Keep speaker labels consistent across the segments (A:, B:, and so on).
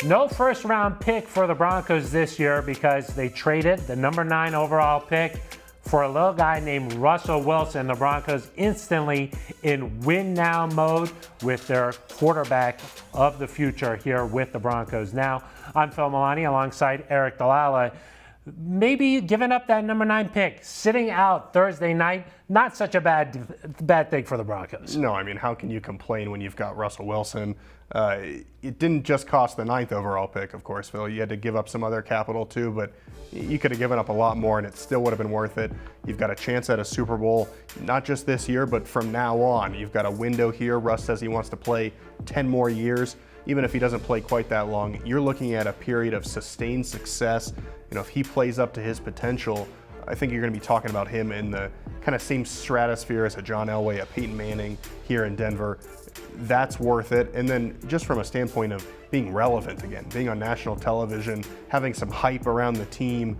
A: No first round pick for the Broncos this year because they traded the number 9 overall pick for a little guy named Russell Wilson. The Broncos instantly in win now mode with their quarterback of the future here with the Broncos. Now, I'm Phil Milani alongside Aric, DiLalla. Maybe giving up that number 9 pick, sitting out Thursday night, not such a bad thing for the Broncos.
B: No, I mean, how can you complain when you've got Russell Wilson? It didn't just cost the 9th overall pick, of course, Phil. You had to give up some other capital too, but you could have given up a lot more and it still would have been worth it. You've got a chance at a Super Bowl, not just this year, but from now on. You've got a window here. Russ says he wants to play 10 more years. Even if he doesn't play quite that long, you're looking at a period of sustained success. You know, if he plays up to his potential, I think you're going to be talking about him in the kind of same stratosphere as a John Elway, a Peyton Manning here in Denver. That's worth it. And then just from a standpoint of being relevant again, being on national television, having some hype around the team,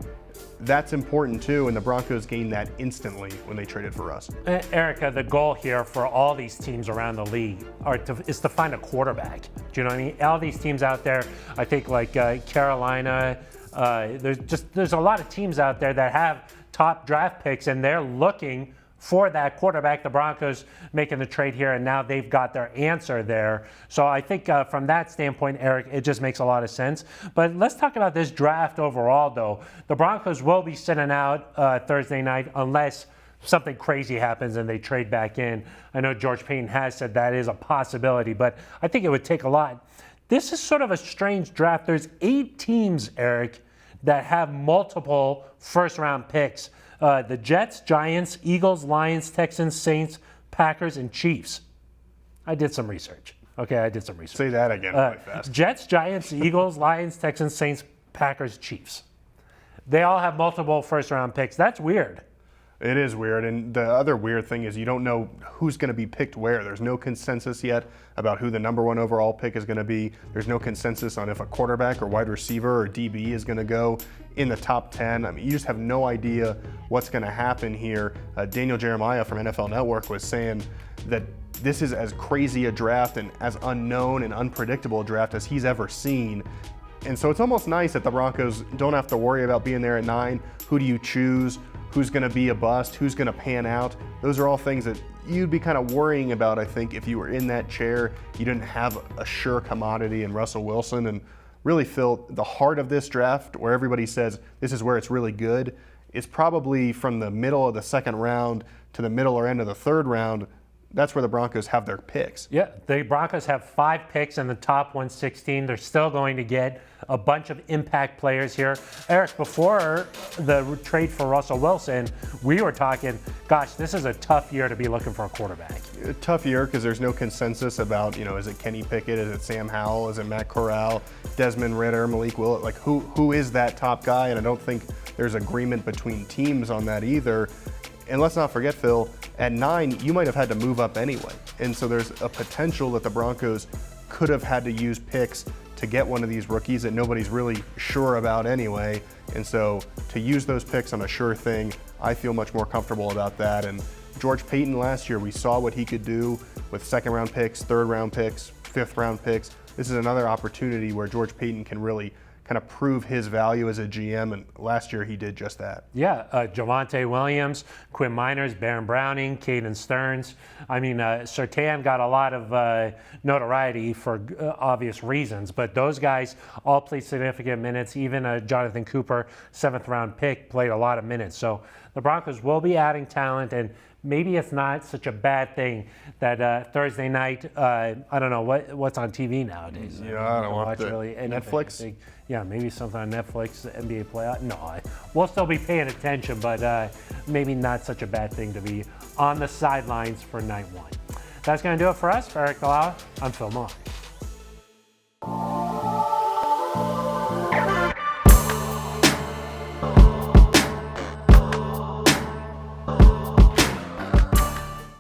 B: that's important too, and the Broncos gained that instantly when they traded for Russ.
A: Erica, the goal here for all these teams around the league is to find a quarterback. Do you know what I mean? All these teams out there, I think like Carolina, there's a lot of teams out there that have top draft picks, and they're looking for that quarterback. The Broncos making the trade here, and now they've got their answer there. So I think from that standpoint, Aric, it just makes a lot of sense. But let's talk about this draft overall, though. The Broncos will be sitting out Thursday night unless something crazy happens and they trade back in. I know George Paton has said that is a possibility, but I think it would take a lot. This is sort of a strange draft. There's 8 teams, Aric, that have multiple first-round picks. The Jets, Giants, Eagles, Lions, Texans, Saints, Packers, and Chiefs. I did some research. Okay, I did some research.
B: Say that again really fast.
A: Jets, Giants, Eagles, Lions, Texans, Saints, Packers, Chiefs. They all have multiple first-round picks. That's weird.
B: It is weird, and the other weird thing is you don't know who's going to be picked where. There's no consensus yet about who the number 1 overall pick is going to be. There's no consensus on if a quarterback or wide receiver or DB is going to go in the top 10. I mean, you just have no idea what's going to happen here. Daniel Jeremiah from NFL Network was saying that this is as crazy a draft and as unknown and unpredictable a draft as he's ever seen. And so it's almost nice that the Broncos don't have to worry about being there at 9. Who do you choose? Who's going to be a bust? Who's going to pan out? Those are all things that you'd be kind of worrying about, I think, if you were in that chair. You didn't have a sure commodity in Russell Wilson. And really, Phil, the heart of this draft, where everybody says this is where it's really good, is probably from the middle of the 2nd round to the middle or end of the 3rd round. That's where the Broncos have their picks.
A: Yeah, the Broncos have 5 picks in the top 116. They're still going to get a bunch of impact players here. Aric, before the trade for Russell Wilson, we were talking, gosh, this is a tough year to be looking for a quarterback.
B: A tough year because there's no consensus about, is it Kenny Pickett, is it Sam Howell, is it Matt Corral, Desmond Ridder, Malik Willett? Like, who is that top guy? And I don't think there's agreement between teams on that either. And let's not forget, Phil, at 9, you might have had to move up anyway. And so there's a potential that the Broncos could have had to use picks to get one of these rookies that nobody's really sure about anyway. And so to use those picks on a sure thing, I feel much more comfortable about that. And George Paton last year, we saw what he could do with 2nd-round picks, 3rd-round picks, 5th-round picks. This is another opportunity where George Paton can really kind of prove his value as a GM, and last year he did just that.
A: Yeah, Javonte Williams, Quinn Miners, Baron Browning, Caden Stearns. I mean, Surtain got a lot of notoriety for obvious reasons, but those guys all played significant minutes. Even Jonathan Cooper, 7th-round pick, played a lot of minutes. So the Broncos will be adding talent, and maybe it's not such a bad thing that Thursday night, I don't know, what's on TV nowadays?
B: Yeah, I don't watch really Netflix?
A: Yeah, maybe something on Netflix, NBA playoff. No, we'll still be paying attention, but maybe not such a bad thing to be on the sidelines for night 1. That's going to do it for us. For Aric, DiLalla, I'm Phil Milani.